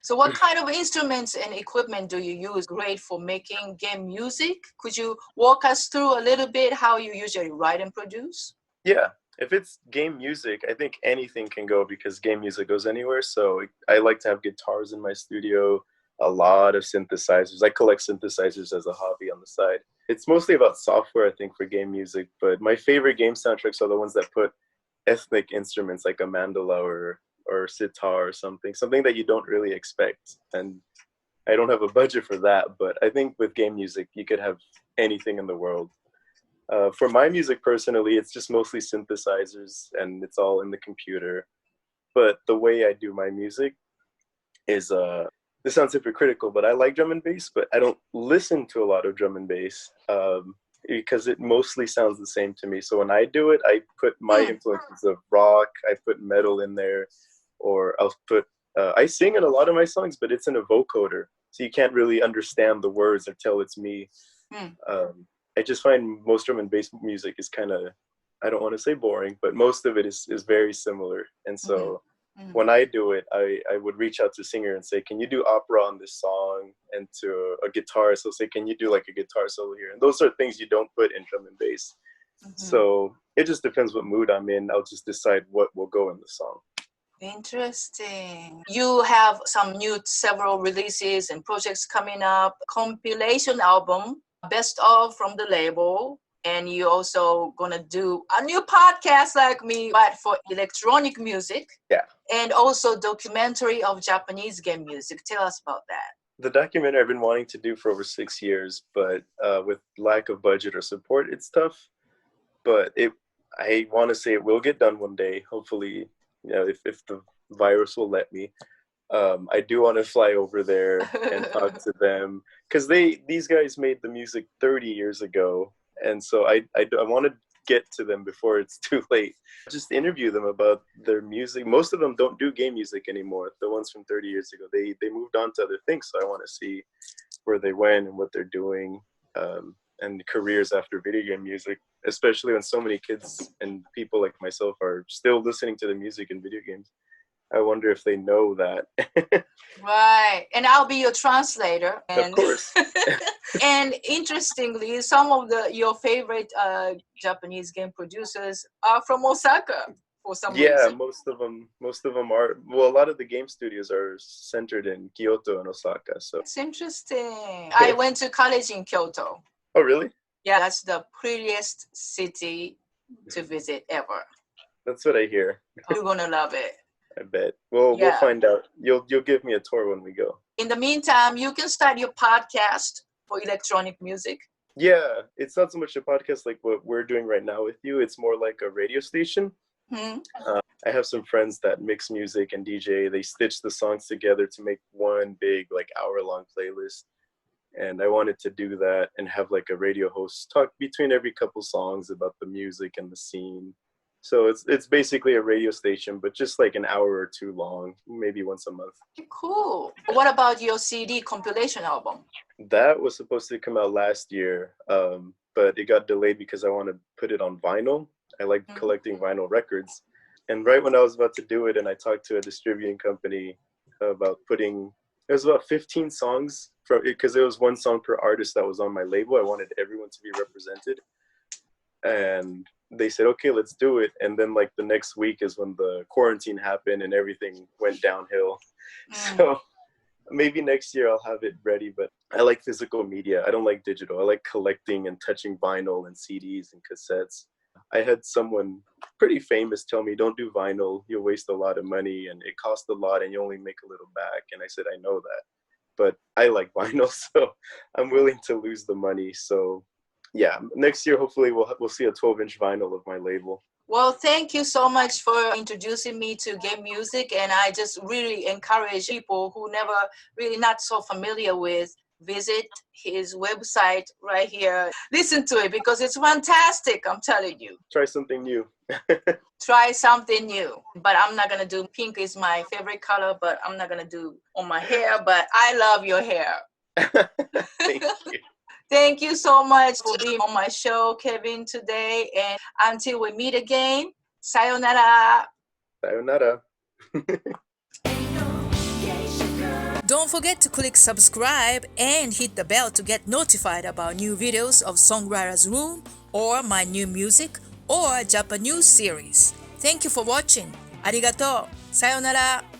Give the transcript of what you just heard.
So what kind of instruments and equipment do you use great for making game music? Could you walk us through a little bit how you usually write and produce? Yeah, if it's game music, I think anything can go because game music goes anywhere. So I like to have guitars in my studio, a lot of synthesizers. I collect synthesizers as a hobby on the side. It's mostly about software, I think, for game music, but my favorite game soundtracks are the ones that put ethnic instruments like a mandala or sitar or something that you don't really expect. And I don't have a budget for that, but I think with game music, you could have anything in the world. For my music personally, it's just mostly synthesizers and it's all in the computer. But the way I do my music is, this sounds hypocritical, but I like drum and bass, but I don't listen to a lot of drum and bass because it mostly sounds the same to me. So when I do it, I put my influences of rock, I put metal in there, or I'll put, I sing in a lot of my songs, but it's in a vocoder. So you can't really understand the words or tell it's me. I just find most drum and bass music is kind of, I don't want to say boring, but most of it is very similar. And so when I do it, I would reach out to a singer and say, can you do opera on this song? And to a guitarist, I'll say, can you do like a guitar solo here? And those are things you don't put in drum and bass. So it just depends what mood I'm in. I'll just decide what will go in the song. Interesting. You have several releases and projects coming up, compilation album, best of from the label, and you also gonna do a new podcast like me, but for electronic music. Yeah. And also documentary of Japanese game music. Tell us about that. The documentary I've been wanting to do for over 6 years, but with lack of budget or support, it's tough. But I want to say it will get done one day. Hopefully, if the virus will let me. I do want to fly over there and talk to them because these guys made the music 30 years ago, and so I want to get to them before it's too late. Just interview them about their music. Most of them don't do game music anymore. The ones from 30 years ago, they moved on to other things. So I want to see where they went and what they're doing, and careers after video game music, especially when so many kids and people like myself are still listening to the music in video games. I wonder if they know that. Right. And I'll be your translator. Of course. And interestingly, some of your favorite Japanese game producers are from Osaka for some reason. Yeah, most of them are. Well, a lot of the game studios are centered in Kyoto and Osaka. So it's interesting. I went to college in Kyoto. Oh, really? Yeah, that's the prettiest city to visit ever. That's what I hear. You're gonna love it. I bet. Well, we'll find out. You'll give me a tour when we go. In the meantime, you can start your podcast for electronic music. Yeah, it's not so much a podcast like what we're doing right now with you. It's more like a radio station. I have some friends that mix music and DJ. They stitch the songs together to make one big hour-long playlist. And I wanted to do that and have a radio host talk between every couple songs about the music and the scene. So it's basically a radio station, but just an hour or two long, maybe once a month. Cool. What about your CD compilation album? That was supposed to come out last year, but it got delayed because I want to put it on vinyl. I like collecting vinyl records. And right when I was about to do it, and I talked to a distributing company about it was about 15 songs, because there was one song per artist that was on my label. I wanted everyone to be represented. And they said, okay, let's do it. And then the next week is when the quarantine happened and everything went downhill. So maybe next year I'll have it ready, but I like physical media. I don't like digital. I like collecting and touching vinyl and CDs and cassettes. I had someone pretty famous tell me, don't do vinyl. You'll waste a lot of money and it costs a lot and you only make a little back. And I said, I know that, but I like vinyl, so I'm willing to lose the money. So yeah, next year, hopefully we'll see a 12-inch vinyl of my label. Well, thank you so much for introducing me to game music. And I just really encourage people who never really not so familiar with, visit his website right here. Listen to it because it's fantastic, I'm telling you. Try something new. Try something new. But I'm not going to do pink is my favorite color, but I'm not going to do on my hair. But I love your hair. Thank you. Thank you so much for being on my show, Kevin, today. And until we meet again, sayonara. Sayonara. Don't forget to click subscribe and hit the bell to get notified about new videos of Songwriters Room or my new music or Japanese series. Thank you for watching. ありがとう。さようなら。